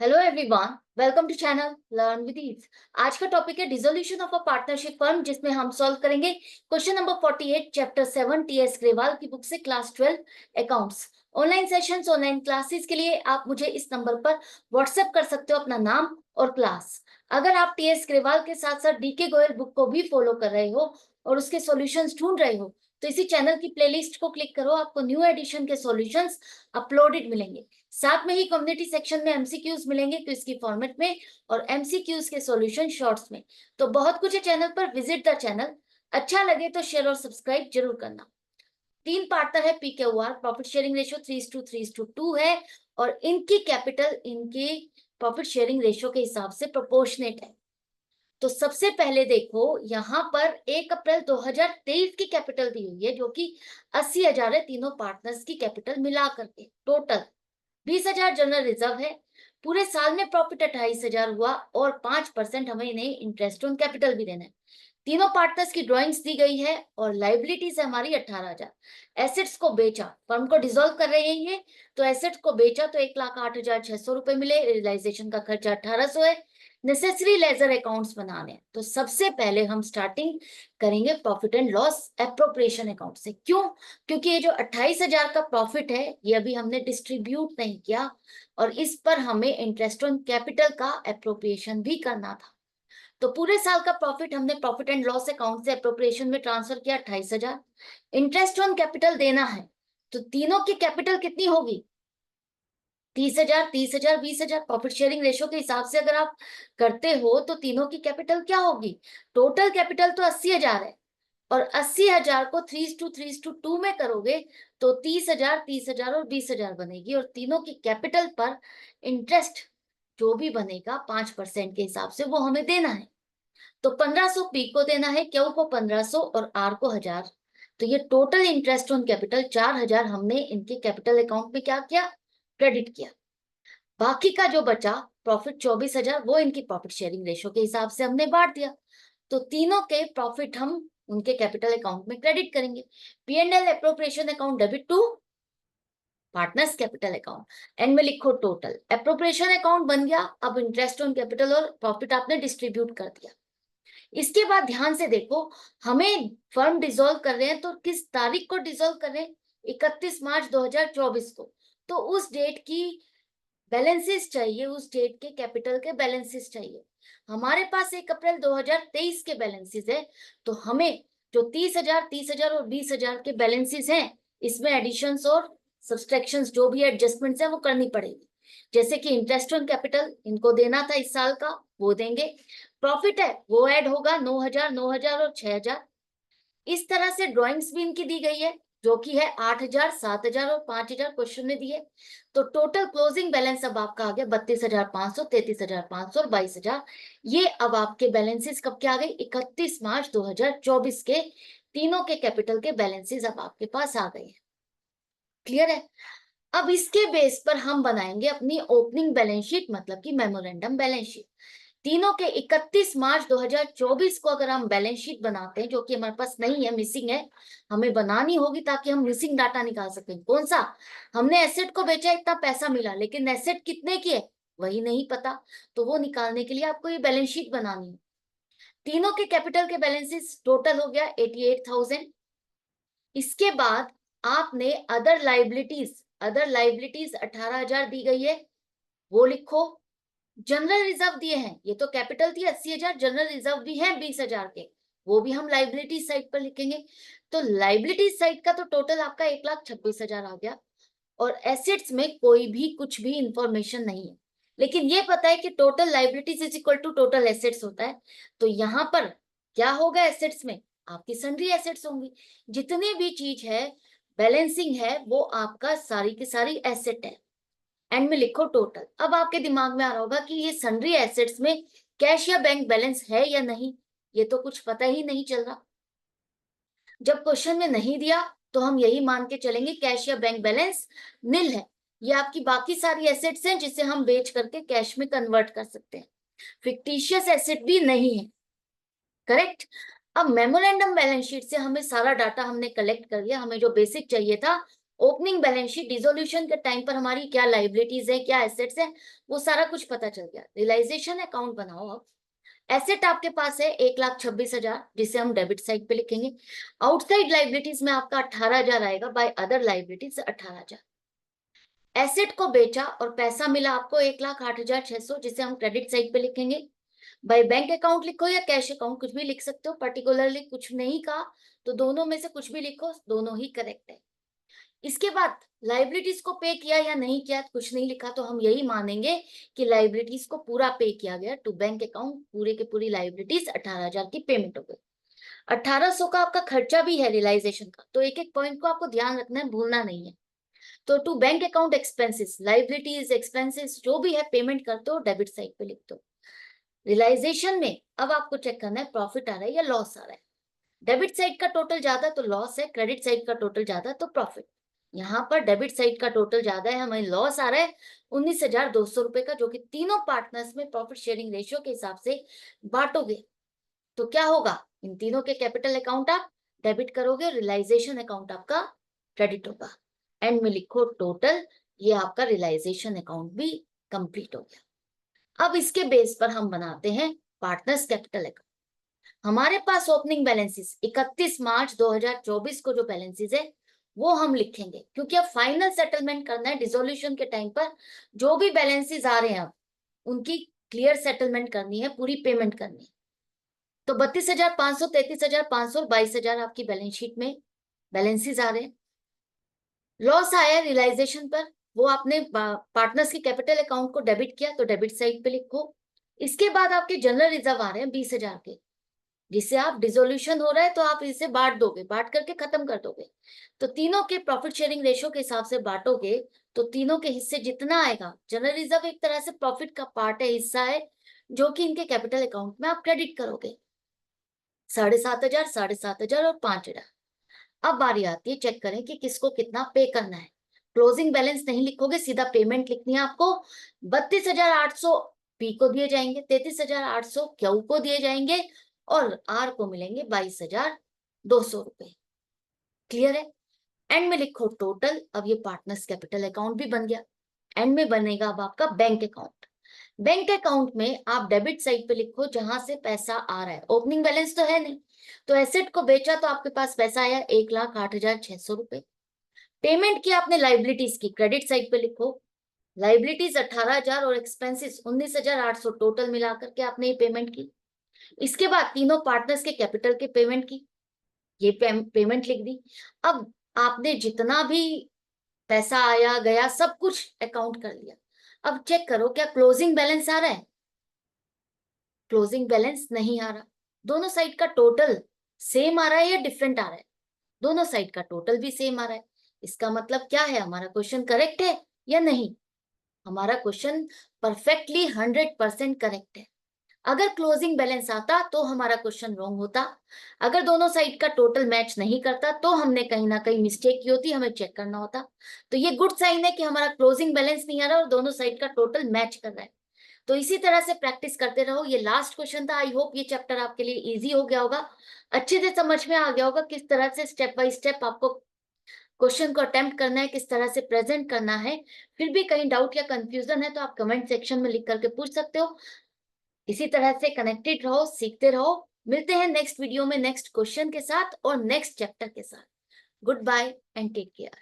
Hello everyone, welcome to channel learn with ease. आज का topic है dissolution of a partnership firm, जिसमें हम सॉल्व करेंगे question number 48 chapter 7 TS Grewal की बुक से class 12 accounts. Online sessions, online classes के लिए आप मुझे इस नंबर पर व्हाट्सएप कर सकते हो अपना नाम और क्लास। अगर आप टीएस ग्रेवाल के साथ साथ डीके गोयल बुक को भी फॉलो कर रहे हो और उसके सॉल्यूशंस ढूंढ रहे हो तो इसी चैनल की प्लेलिस्ट को क्लिक करो, आपको न्यू एडिशन के सॉल्यूशंस अपलोडेड मिलेंगे। साथ में ही कम्युनिटी सेक्शन में एमसीक्यूज मिलेंगे क्विज की फॉर्मेट में और एमसीक्यूज के सॉल्यूशन शॉर्ट्स में। तो बहुत कुछ है चैनल पर, विजिट द चैनल। अच्छा लगे तो शेयर और सब्सक्राइब जरूर करना। 3 पार्टनर है पीक्यूआर, प्रॉफिट शेयरिंग रेशियो 3:3:2 है और इनकी कैपिटल इनके प्रॉफिट शेयरिंग रेशियो के हिसाब से प्रोपोर्शनेट है। तो सबसे पहले देखो, यहाँ पर 1 अप्रैल 2023 की कैपिटल दी हुई है जो कि 80,000 है। तीनों पार्टनर्स की कैपिटल मिला करके टोटल 20,000 जनरल रिजर्व है। पूरे साल में प्रॉफिट 28,000 हुआ और 5% हमें इन्हें इंटरेस्ट ऑन कैपिटल भी देना है। तीनों पार्टनर्स की ड्राइंग्स दी गई है और लाइबिलिटीज है हमारी 18,000। एसेट्स को बेचा, फर्म को डिसॉल्व कर रहे हैं ये, तो एसेट्स को बेचा तो 1,08,600 रुपए मिले। रियलाइजेशन का खर्चा 1,800 है। नेसेसरी लेजर अकाउंट्स बनाने हैं, तो सबसे पहले हम स्टार्टिंग करेंगे profit and loss appropriation account से। क्यों? क्योंकि ये जो 28,000 का प्रॉफिट है ये अभी हमने डिस्ट्रीब्यूट नहीं किया और इस पर हमें इंटरेस्ट ऑन कैपिटल का एप्रोप्रिएशन भी करना था। तो पूरे साल का प्रॉफिट हमने प्रॉफिट एंड लॉस अकाउंट से एप्रोप्रिएशन में ट्रांसफर किया 28,000। इंटरेस्ट ऑन कैपिटल देना है तो तीनों की कैपिटल कितनी होगी? 30,000, 30,000, 20,000। प्रॉफिट शेयरिंग रेशियो के हिसाब से अगर आप करते हो तो तीनों की कैपिटल क्या होगी? टोटल कैपिटल तो 80,000 है और 80,000 को 3:3:2 में करोगे तो 30,000, 30,000 और 20,000 बनेगी और तीनों की कैपिटल पर इंटरेस्ट जो भी बनेगा 5% के हिसाब से वो हमें देना है। तो 1500 पी को देना है, क्यू को 1500 और आर को 1000। तो ये टोटल इंटरेस्ट ऑन कैपिटल 4,000 हमने इनके कैपिटल अकाउंट में क्या किया? क्रेडिट किया। बाकी का जो बचा प्रॉफिट 24,000 वो इनकी प्रॉफिट शेयरिंग रेशियो के हिसाब से हमने बांट दिया। तो तीनों के प्रॉफिट हम उनके कैपिटल अकाउंट में क्रेडिट करेंगे। P&L appropriation account debit to partners capital account. End में लिखो टोटल। एप्रोप्रिएशन अकाउंट बन गया। अब इंटरेस्ट ऑन कैपिटल और प्रॉफिट आपने डिस्ट्रीब्यूट कर दिया। इसके बाद ध्यान से देखो, हमें फर्म डिसॉल्व कर रहे हैं तो किस तारीख को डिसॉल्व कर रहे हैं? 31 मार्च 2024 को। तो उस डेट की बैलेंसेस चाहिए, उस डेट के कैपिटल के बैलेंसेस चाहिए। हमारे पास 1 अप्रैल 2023 के बैलेंसेस है, तो हमें जो 30,000, 30,000 और 20,000 के बैलेंसेस हैं इसमें एडिशंस और सब्सट्रैक्शंस जो भी एडजस्टमेंट्स है वो करनी पड़ेगी। जैसे कि इंटरेस्ट ऑन कैपिटल इनको देना था इस साल का, वो देंगे। प्रॉफिट है वो ऐड होगा 9,000, 9,000 और 6,000। इस तरह से ड्राइंग्स भी इनकी दी गई है जो कि है 8,000, 7,000 और 5,000 क्वेश्चन में दिए। तो टोटल क्लोजिंग बैलेंस अब आपका आ गया 32,500, 33,500 और 22,000। ये अब आपके बैलेंसेस कब के आ गए? 31 मार्च 2024 के। तीनों के कैपिटल के बैलेंसेस अब आपके पास आ गए हैं। क्लियर है? अब इसके बेस पर हम बनाएंगे अपनी ओपनिंग बैलेंस शीट, मतलब कि मेमोरेंडम बैलेंस शीट। तीनों के 31 मार्च 2024 को अगर हम बैलेंस शीट बनाते हैं, जो कि हमारे पास नहीं है, मिसिंग है, हमें बनानी होगी ताकि हम मिसिंग डाटा निकाल सकें। कौन सा? हमने एसेट को बेचा, इतना पैसा मिला, लेकिन एसेट कितने की है वही नहीं पता। तो वो निकालने के लिए आपको ये बैलेंस शीट बनानी है। तीनों के कैपिटल के बैलेंसेस टोटल हो गया 88,000। इसके बाद आपने अदर लाइबिलिटीज, 18,000 दी गई है, वो लिखो। जनरल रिजर्व दिए हैं, ये तो कैपिटल थी 80,000, जनरल रिजर्व भी है 20,000 के, वो भी हम लाइबिलिटी साइड पर लिखेंगे। तो लाइबिलिटी साइड का तो टोटल आपका 1,26,000 आ गया और एसेट्स में कोई भी कुछ भी इंफॉर्मेशन नहीं है, लेकिन ये पता है कि total liabilities is equal to total assets होता है। तो यहाँ पर क्या होगा? एसेट्स में आपकी सन्ड्री एसेट्स होंगी। जितनी भी चीज है बैलेंसिंग है वो आपका सारी की सारी एसेट है। एंड में लिखो टोटल। अब आपके दिमाग में आ रहा होगा कि ये सन्ड्री एसेट्स में कैश या बैंक बैलेंस है या नहीं, ये तो कुछ पता ही नहीं चल रहा। जब क्वेश्चन में नहीं दिया तो हम यही मान के चलेंगे कैश या बैंक बैलेंस नील है। ये आपकी बाकी सारी एसेट्स हैं जिसे हम बेच करके कैश में कन्वर्ट कर सकते हैं। फिक्टिशियस एसेट भी नहीं है। करेक्ट? अब मेमोरेंडम बैलेंस शीट से हमें सारा डाटा हमने कलेक्ट कर लिया, हमें जो बेसिक चाहिए था ओपनिंग बैलेंस शीट डिसोल्यूशन के टाइम पर हमारी क्या लाइबिलिटीज है, क्या एसेट्स है, वो सारा कुछ पता चल गया। रियलाइजेशन अकाउंट बनाओ। अब एसेट आपके पास है 1,26,000, जिसे हम डेबिट साइड पे लिखेंगे। आउटसाइड लाइबिलिटीज में आपका 18,000 आएगा, बाय अदर लाइबिलिटीज 18,000। एसेट को बेचा और पैसा मिला आपको 1,08,600, जिसे हम क्रेडिट साइड पे लिखेंगे। बाय बैंक अकाउंट लिखो या कैश अकाउंट, कुछ भी लिख सकते हो, पर्टिकुलरली कुछ नहीं कहा तो दोनों में से कुछ भी लिखो, दोनों ही करेक्ट है। इसके बाद लाइबिलिटीज को पे किया या नहीं किया, कुछ नहीं लिखा तो हम यही मानेंगे कि लाइबिलिटीज को पूरा पे किया गया टू बैंक अकाउंट। पूरे के पूरी लाइबिलिटीज 18,000 की पेमेंट हो गई। 1,800 का आपका खर्चा भी है रियलाइजेशन का, तो एक एक पॉइंट को आपको ध्यान रखना है, भूलना नहीं है। तो to bank account expenses, liabilities expenses जो भी है पेमेंट कर दो, डेबिट साइड पे लिख दो। रियलाइजेशन में अब आपको चेक करना है प्रॉफिट आ रहा है या लॉस आ रहा है। डेबिट साइड का टोटल ज्यादा तो लॉस है, क्रेडिट साइड का टोटल ज्यादा तो प्रॉफिट। यहाँ पर डेबिट साइड का टोटल ज्यादा है, हमें लॉस आ रहा है 19,200 रुपए का, जो कि तीनों पार्टनर्स में प्रॉफिट शेयरिंग रेशियो के हिसाब से बांटोगे। तो क्या होगा, इन तीनों के कैपिटल अकाउंट आप डेबिट करोगे, रियलाइजेशन अकाउंट आपका क्रेडिट होगा। एंड में लिखो टोटल, ये आपका रियलाइजेशन अकाउंट भी कंप्लीट हो गया। अब इसके बेस पर हम बनाते हैं पार्टनर्स कैपिटल अकाउंट। हमारे पास ओपनिंग बैलेंसेस 31 मार्च 2024 को जो बैलेंसेस है वो हम लिखेंगे, क्योंकि अब फाइनल सेटलमेंट करना है डिसोल्यूशन के टाइम पर। जो भी बैलेंसेस आ रहे हैं अब उनकी क्लियर सेटलमेंट करनी है, पूरी पेमेंट करनी है। तो 32,500, 33,500 और 22,000 आपकी बैलेंस शीट में बैलेंसेस आ रहे हैं। लॉस आया रियलाइजेशन पर, वो आपने पार्टनर्स की कैपिटल अकाउंट को डेबिट किया तो डेबिट साइड पे लिखो। इसके बाद आपके जनरल रिजर्व आ रहे हैं 20,000 के, जिससे आप डिसोल्यूशन हो रहा है तो आप इसे बांट दोगे, बांट करके खत्म कर दोगे। तो तीनों के प्रॉफिट शेयरिंग रेशियो के हिसाब से बांटोगे तो तीनों के हिस्से जितना आएगा, जनरल रिजर्व एक तरह से प्रॉफिट का पार्ट है, हिस्सा है, जो कि इनके कैपिटल अकाउंट में आप क्रेडिट करोगे। 7,500, 7,500 और 5,000। अब बारी आती है चेक करें कि किसको कितना पे करना है। क्लोजिंग बैलेंस नहीं लिखोगे, सीधा पेमेंट लिखनी है आपको। 32,800 पी को दिए जाएंगे, 33,800 क्यू को दिए जाएंगे और आर को मिलेंगे 22,200 रुपए। क्लियर है। एंड में लिखो टोटल। अब ये पार्टनर्स कैपिटल अकाउंट भी बन गया। एंड में बनेगा अब आपका बैंक अकाउंट। बैंक अकाउंट में आप डेबिट साइड पे लिखो जहां से पैसा आ रहा है, ओपनिंग बैलेंस तो है नहीं, तो एसेट को बेचा तो आपके पास पैसा आया 1,08,600 रुपए। पेमेंट की आपने लाइबिलिटीज की, क्रेडिट साइड पे लिखो लाइबिलिटीज 18,000 और एक्सपेंसेस 19,800, टोटल मिलाकर के आपने ये पेमेंट की। इसके बाद तीनों पार्टनर्स के कैपिटल के पेमेंट की, ये पेमेंट लिख दी। अब आपने जितना भी पैसा आया गया सब कुछ अकाउंट कर लिया। अब चेक करो क्या क्लोजिंग बैलेंस आ रहा है। क्लोजिंग बैलेंस नहीं आ रहा। दोनों साइड का टोटल सेम आ रहा है या डिफरेंट आ रहा है? दोनों साइड का टोटल भी सेम आ रहा है। इसका मतलब क्या है, हमारा क्वेश्चन करेक्ट है या नहीं? हमारा क्वेश्चन परफेक्टली 100% करेक्ट है। अगर क्लोजिंग बैलेंस आता तो हमारा क्वेश्चन रॉन्ग होता। अगर दोनों साइड का टोटल मैच नहीं करता तो हमने कहीं ना कहीं मिस्टेक की होती, हमें चेक करना होता। तो ये गुड साइन है कि हमारा क्लोजिंग बैलेंस नहीं आ रहा और दोनों साइड का टोटल मैच कर रहा है। तो इसी तरह से प्रैक्टिस करते रहो। ये लास्ट क्वेश्चन था। आई होप ये चैप्टर आपके लिए इजी हो गया होगा, अच्छे से समझ में आ गया होगा किस तरह से स्टेप बाय स्टेप आपको क्वेश्चन को अटेम्प्ट करना है, किस तरह से प्रेजेंट करना है। फिर भी कहीं डाउट या कंफ्यूजन है तो आप कमेंट सेक्शन में लिख करके पूछ सकते हो। इसी तरह से कनेक्टेड रहो, सीखते रहो। मिलते हैं नेक्स्ट वीडियो में नेक्स्ट क्वेश्चन के साथ और नेक्स्ट चैप्टर के साथ। Goodbye and take care.